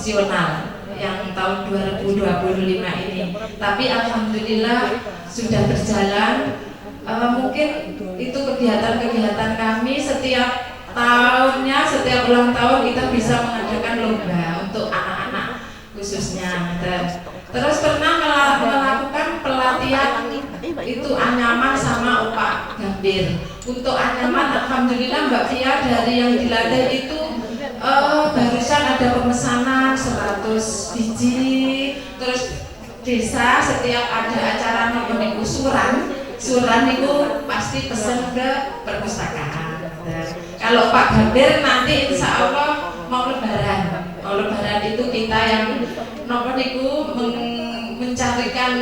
proporsional yang tahun 2025 ini. Tapi alhamdulillah sudah berjalan. Mungkin itu kegiatan-kegiatan kami setiap tahunnya, setiap ulang tahun kita bisa mengadakan lomba untuk anak-anak khususnya. Terus pernah melakukan pelatihan itu anyaman sama opak gambir. Untuk anyaman alhamdulillah Mbak Fia dari yang dilatih itu barusan ada pemesanan 100 biji. Terus desa setiap ada acara nopo suran itu pasti pesen ke perpustakaan. Kalau Pak Gambir nanti insya Allah mau lebaran itu kita yang nopo niku mencarikan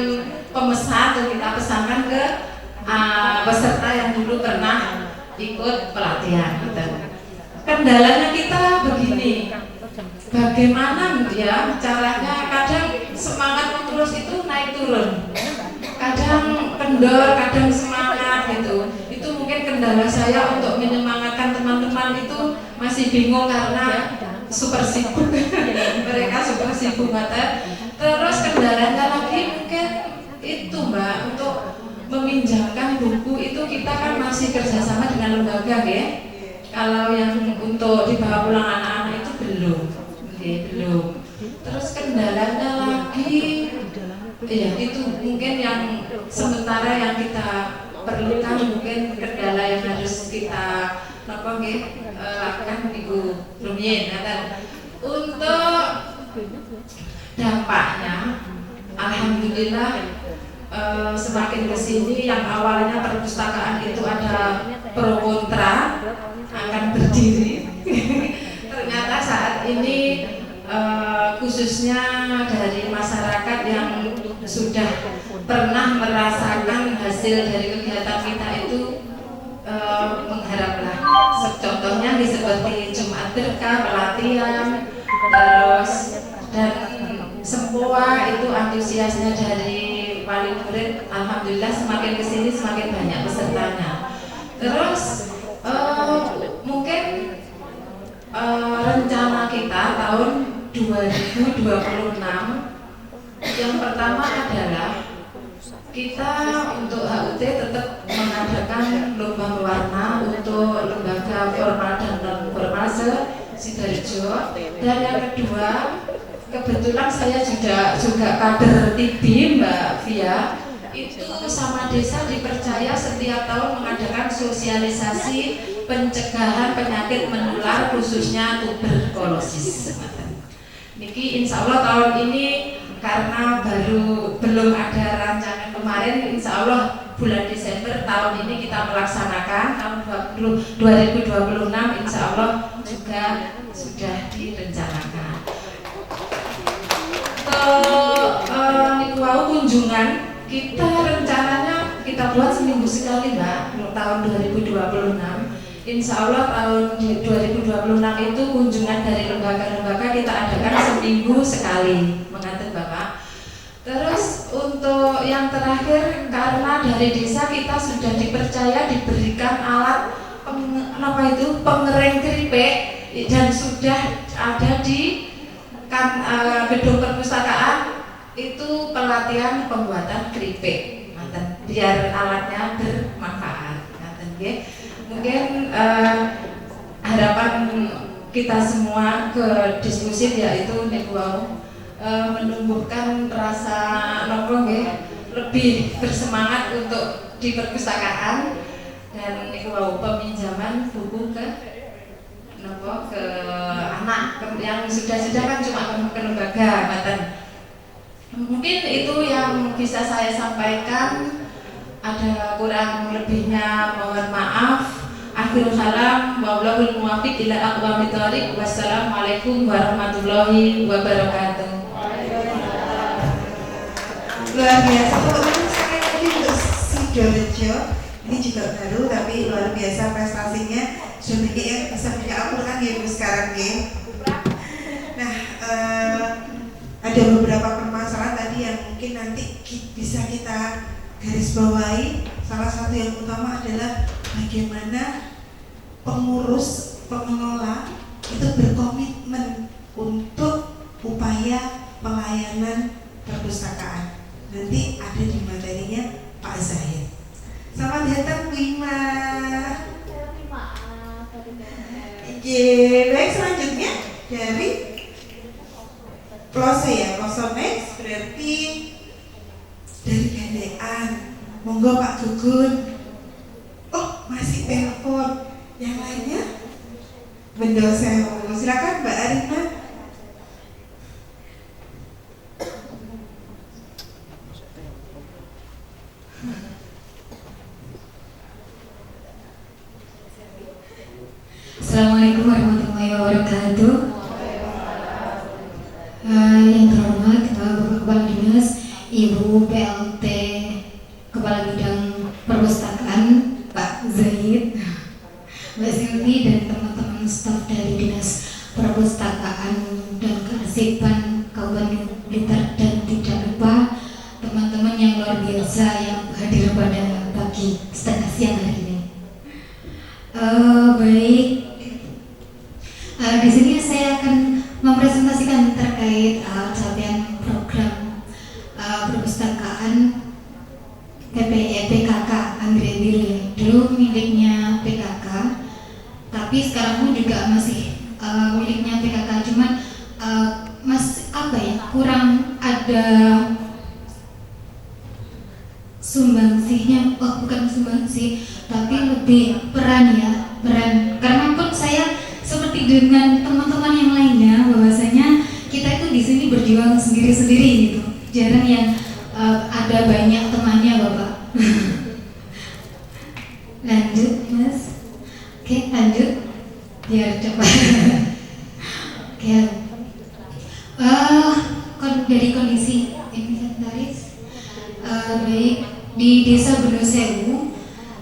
pemesan dan kita pesankan ke peserta yang dulu pernah ikut pelatihan gitu. Kendalanya kita begini, bagaimana ya caranya? Kadang semangat terus itu naik turun, kadang kendor, kadang semangat gitu. Itu mungkin kendala saya untuk menyemangatkan teman-teman itu masih bingung karena super sibuk. Mereka super sibuk banget. Terus kendalanya lagi mungkin itu Mbak, untuk meminjamkan buku itu kita kan masih kerjasama dengan lembaga ya. Kalau yang untuk dibawa pulang anak-anak itu belum. Terus kendalanya lagi, ya itu mungkin yang sementara yang kita perlukan, mungkin kendala yang harus kita lakukan Ibu Rumien. Untuk dampaknya, alhamdulillah semakin kesini yang awalnya perpustakaan itu ada pro kontra akan berdiri. Ternyata saat ini khususnya dari masyarakat yang sudah pernah merasakan hasil dari kegiatan kita itu mengharaplah. Contohnya seperti Jumat Berkah, pelatihan, terus dan semua itu antusiasnya dari wali murid. Alhamdulillah semakin kesini semakin banyak pesertanya. Terus mungkin rencana kita tahun 2026 yang pertama adalah kita untuk HUT tetap mengadakan lomba warna untuk lembaga formal dan non formal se-Sidoarjo. Dan yang kedua, kebetulan saya juga kader TIB Mbak Fia, itu sama desa dipercaya setiap tahun mengadakan sosialisasi pencegahan penyakit menular khususnya tuberkulosis. Niki insya Allah tahun ini karena belum ada rancangan kemarin, insya Allah bulan Desember tahun ini kita melaksanakan. Tahun 2026 insya Allah juga sudah direncanakan. Niku kunjungan kita rencananya kita buat seminggu sekali Mbak, tahun 2026. Insya Allah tahun 2026 itu kunjungan dari lembaga-lembaga kita adakan seminggu sekali, mengantar Bapak. Terus untuk yang terakhir, karena dari desa kita sudah dipercaya diberikan alat pengering keripik dan sudah ada di gedung perpustakaan itu pelatihan pembuatan keripik, biar alatnya bermanfaat. Mungkin harapan kita semua ke diskusi yaitu menumbuhkan rasa lebih bersemangat untuk di perpustakaan dan peminjaman buku ke anak yang sudah kan cuma ke lembaga. Mungkin itu yang bisa saya sampaikan. Ada kurang lebihnya mohon maaf. Akhirul salam wallahul muwaffiq ila aqwamit thoriq. Wassalamualaikum warahmatullahi wabarakatuh. Luar biasa pokoknya sekali lagi untuk Sidoarjo ini juga baru tapi luar biasa prestasinya. Sudah yang bisa punya Al-Quran ya Bu sekarang ya. Nah ada beberapa permasalahan tadi yang mungkin nanti bisa kita garis bawahi. Salah satu yang utama adalah bagaimana pengurus, pengelola itu berkomitmen untuk upaya layanan perpustakaan. Nanti ada di materinya Pak Zahid. Selamat datang Bu Ima. Baik, selanjutnya dari Plose ya, Plosonex berarti dari Gandean. Monggo Pak Gugun. Oh, masih telepon. Yang lainnya? Bendo Sewu. Silakan Mbak Arina. Assalamualaikum warahmatullahi wabarakatuh. Yang terhormat Bapak Kepala Dinas, Ibu PLT Kepala Bidang Perpustakaan Pak Zahid, Mbak Silvi, dan teman-teman staf dari Dinas Perpustakaan dan Kearsipan Kabupaten Blitar, dan tidak lupa teman-teman yang luar biasa yang hadir pada pagi setengah siang hari ini. Baik, di sini saya akan mempresentasikan terkait capaian program perpustakaan PKK Anggrek Biru ya. Dulu miliknya PKK, tapi sekarang pun juga masih miliknya PKK, cuman kurang ada sumbangsihnya, bukan sumbangsih, tapi lebih peran karena pun saya seperti dengan teman-teman yang lainnya, bahwasanya kita itu di sini berjuang sendiri-sendiri gitu, jarang yang ada banyak temannya Bapak. Lanjut Mas. Oke, lanjut biar cepat. Oke. Dari kondisi inventaris, baik di Desa Bendo Sewu,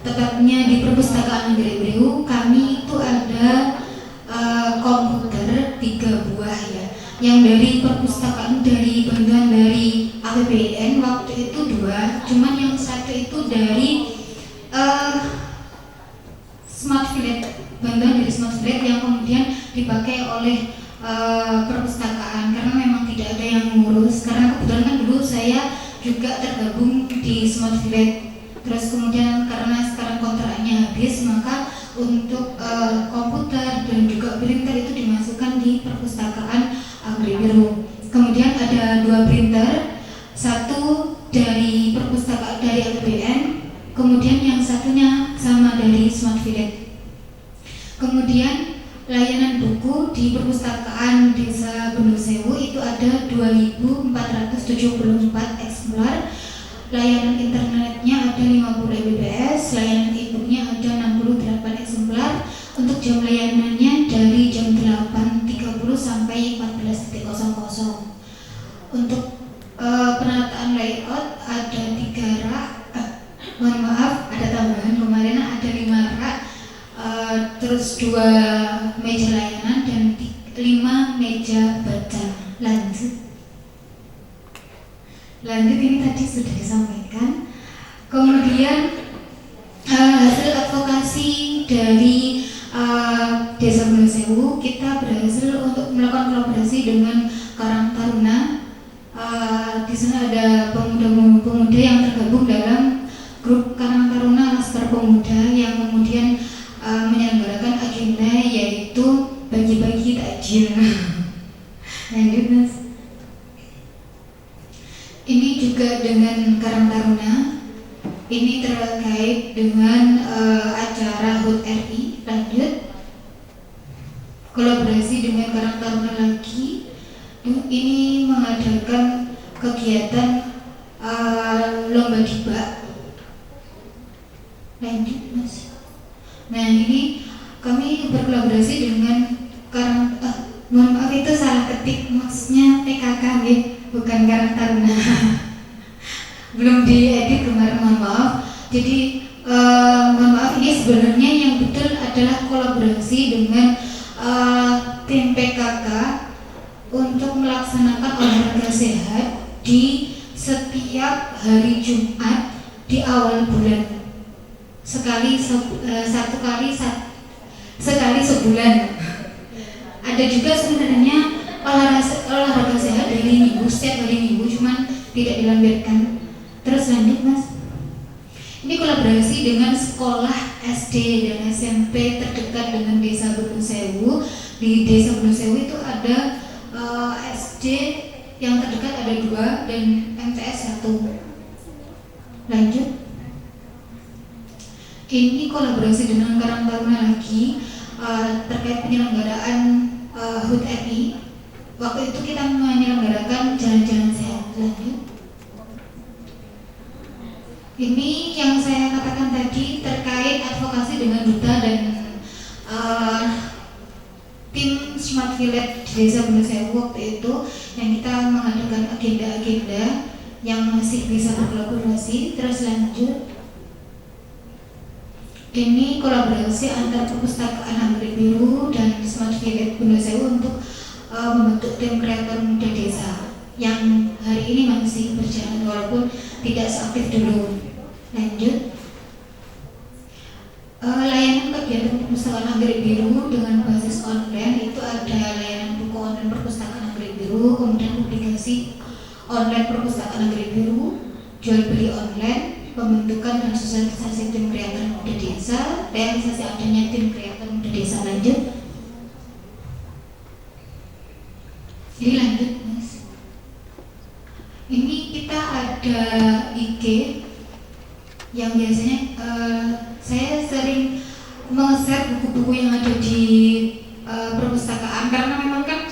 tepatnya di Perpustakaan Anggrek Biru, kami itu ada komputer 3 buah ya, yang dari perpustakaan dari bantuan dari APBN waktu itu 2, cuman yang satu itu dari Smart Village, bantuan dari Smart Village yang kemudian dipakai oleh perpustakaan karena memang tidak ada yang ngurus, karena kebetulan kan dulu saya juga tergabung di Smart Village. Terus kemudian karena sekarang kontraknya habis, maka untuk komputer dan juga printer itu dimasukkan di Perpustakaan Anggrek Biru. Kemudian ada 2 printer, satu dari perpustakaan dari APBN, kemudian yang satunya sama dari Smart Village. Kemudian layanan buku di Perpustakaan Desa Bendo Sewu itu ada 2.474 eksemplar. Layanan internetnya ada 50 Mbps, layanan e-booknya ada 68 eksemplar. Untuk jam layanannya dari jam 8.30 sampai 14.00. Untuk penataan layout ada 3 rak, mohon maaf ada tambahan kemarin ada 5 rak, terus 2 meja layanan dan 5 meja baca. Lanjut ini tadi sudah disampaikan. Kemudian hasil advokasi dari Desa Bendo Sewu, kita berhasil untuk melakukan kolaborasi dengan Karang Taruna. Di sana ada pemuda-pemuda yang tergabung dalam grup Karang Taruna Laskar Pemuda yang kemudian menyelenggarakan agenda yaitu bagi-bagi takjil. Lanjut Mas. Ini juga dengan Karang Taruna. Ini terkait dengan acara HUT RI. Lanjut. Kolaborasi dengan Karang Taruna lagi. Ini mengadakan kegiatan lomba dibak. Lanjut Mas. Nah ini kami berkolaborasi dengan mohon maaf itu salah ketik, maksudnya PKK ya, bukan Karang Taruna. Belum diedit kemarin, mohon maaf. Jadi mohon maaf, ini sebenarnya yang betul adalah kolaborasi dengan tim PKK untuk melaksanakan olahraga sehat di setiap hari Jumat di awal bulan. Sekali sebulan. Ada juga sebenarnya olahraga sehat dari minggu, setiap hari tidak dilampirkan. Terus lanjut Mas. Ini kolaborasi dengan sekolah SD dan SMP terdekat dengan Desa Gunung Sewu. Di Desa Gunung Sewu itu ada SD yang terdekat ada 2 dan MTS 1. Lanjut. Ini kolaborasi dengan Karang Taruna lagi terkait penyelenggaraan HUT RI. Waktu itu kita menyelenggarakan jalan-jalan sehat. Lanjut. Ini yang saya katakan tadi terkait advokasi dengan duta dan tim Smart Village di Desa Gunung Sewu waktu itu, yang kita mengadakan agenda-agenda yang masih bisa berkolaborasi. Terus lanjut. Ini kolaborasi antar perpustakaan Anggrek Biru dan Smart Village Gunung Sewu untuk membentuk tim kreator muda desa yang hari ini masih berjalan walaupun tidak seaktif dulu. Lanjut. Layanan kegiatan perpustakaan Anggrek Biru dengan basis online itu ada layanan buku online perpustakaan Anggrek Biru, kemudian publikasi online perpustakaan Anggrek Biru, jual beli online, pembentukan dan sosialisasi tim kreator muda desa, realisasi adanya tim kreator muda desa. Lanjut. Jadi lanjut Mas. Ini kita ada IG yang biasanya saya sering meng-share buku-buku yang ada di perpustakaan, karena memang kan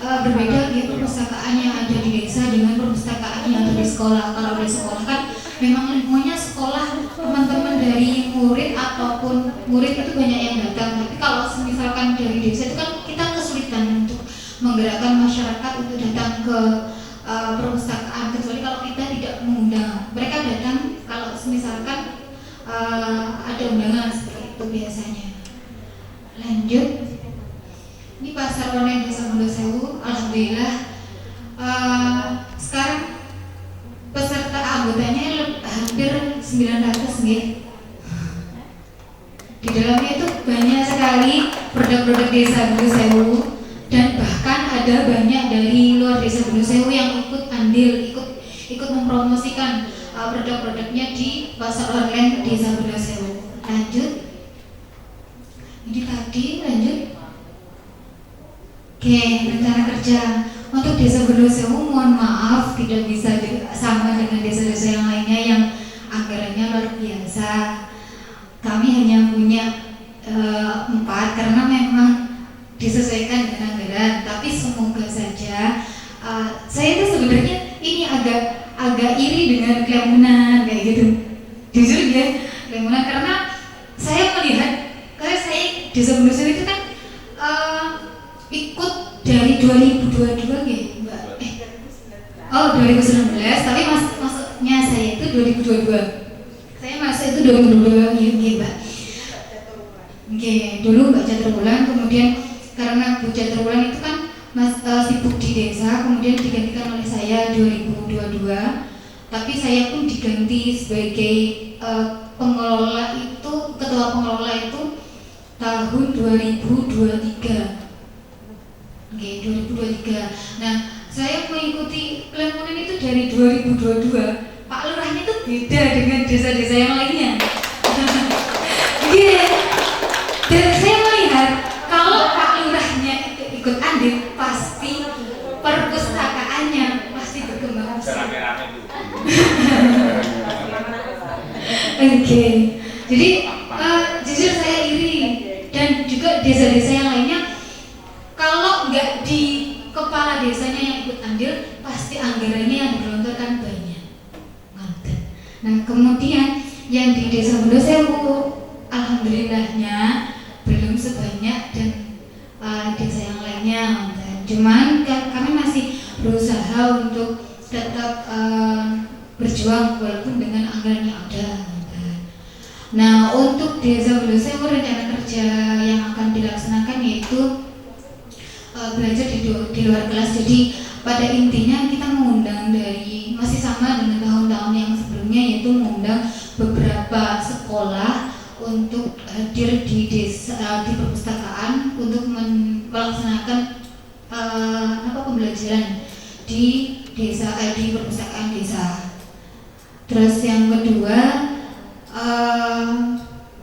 berbeda ya perpustakaan yang ada di desa dengan perpustakaan yang ada di sekolah. Kalau di sekolah kan memang lingkungannya sekolah, teman-teman dari murid ataupun murid itu banyak yang datang. Tapi kalau misalkan dari desa itu kan kita kesulitan untuk menggerakkan masyarakat untuk datang ke perpustakaan, kecuali kalau kita tidak mengundang mereka datang. Kalau misalkan ada undangan seperti itu biasanya. Lanjut. Ini pasar online Desa Gunung Sewu. Alhamdulillah sekarang peserta anggotanya hampir 900 nih. Di dalamnya itu banyak sekali produk-produk Desa Gunung Sewu, dan bahkan ada banyak dari luar Desa Gunung Sewu yang ikut andil, ikut mempromosikan produk-produknya di pasar online Desa Gunung Sewu. Lanjut. Ini tadi lanjut. Oke, rencana kerja untuk Desa Gunung Sewu, mohon maaf tidak bisa sama dengan desa-desa yang lainnya yang anggarannya luar biasa. Kami hanya punya 4 karena memang disesuaikan dengan anggaran. Tapi semoga saja saya itu sebenarnya ini agak iri dengan Klemunan kayak gitu. Jujur ya, Klemunan, karena saya melihat karena saya Desa Gunung Sewu itu kan ikut dari 2022 ya, Mbak. 2019, tapi masuknya saya itu 2022. Saya masuk itu 2022 ya, Mbak. Oke, dulu Mbak Caturwulan, kemudian karena Bu Caturwulan itu kan sibuk di desa, kemudian digantikan oleh saya 2022. Tapi saya pun diganti sebagai pengelola itu, ketua pengelola itu tahun 2023. Oke, 2023. Nah, saya mengikuti Klemunan itu dari 2022. Pak Lurahnya itu beda dengan desa-desa yang lainnya. Iya. Dan saya melihat kalau Pak Lurahnya itu ikut andil, pasti perpustakaannya pasti berkembang. Oke. Jadi jujur saya iri, dan juga desa-desa yang lainnya kalau nggak di kepala desanya yang ikut andil, pasti anggarannya yang digelontorkan banyak. Nah, kemudian yang di Desa Gunung Sewu, alhamdulillahnya belum sebanyak dan desa yang lainnya. Cuman kami masih berusaha untuk tetap berjuang walaupun dengan anggaran yang ada. Nah, untuk Desa Gunung Sewu, rencana kerja yang akan dilaksanakan yaitu belajar di luar kelas. Jadi pada intinya kita mengundang dari, masih sama dengan tahun-tahun yang sebelumnya, yaitu mengundang beberapa sekolah untuk hadir di desa, di perpustakaan untuk melaksanakan pembelajaran di desa, di perpustakaan desa. Terus yang kedua,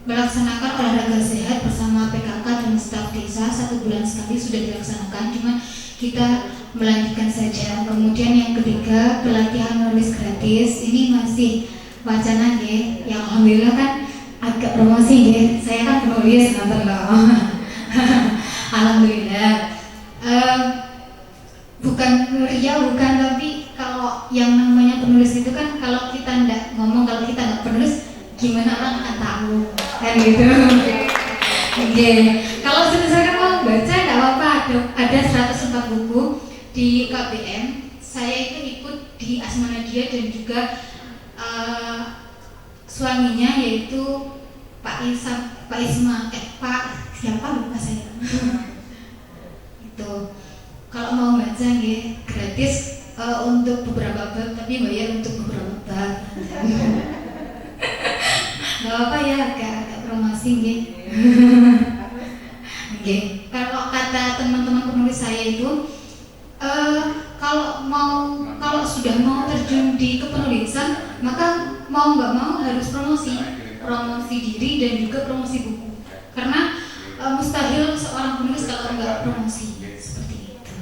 melaksanakan olahraga sehat bersama PKK dan staf desa 1 bulan sekali sudah dilaksanakan, cuma kita melanjutkan saja. Kemudian yang ketiga, pelatihan menulis gratis, ini masih wacana ya, yang alhamdulillah kan agak promosi ya, saya kan penulis nonton loh. Alhamdulillah. Bukan ria, bukan, tapi kalau yang namanya penulis itu kan kalau kita nggak ngomong, kalau kita nggak penulis, gimana orang akan tahu kan gitu. Oke. Kalau misalkan mau baca nggak apa-apa, ada 104 buku di KBM. Saya itu ikut di Asma Nadia dan juga suaminya yaitu Pak siapa lupa saya. Itu kalau mau baca ya gratis untuk beberapa bab, tapi bayar untuk beberapa bab. Gak apa ya, agak promosi gitu. Oke. Kalau kata teman-teman penulis saya itu, kalau sudah mau terjun di kepenulisan, maka mau nggak mau harus promosi diri dan juga promosi buku. Karena mustahil seorang penulis kalau nggak promosi, seperti itu.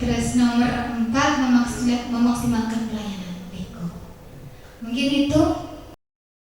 Terus nomor 4, memaksimalkan pelayanan. Mungkin itu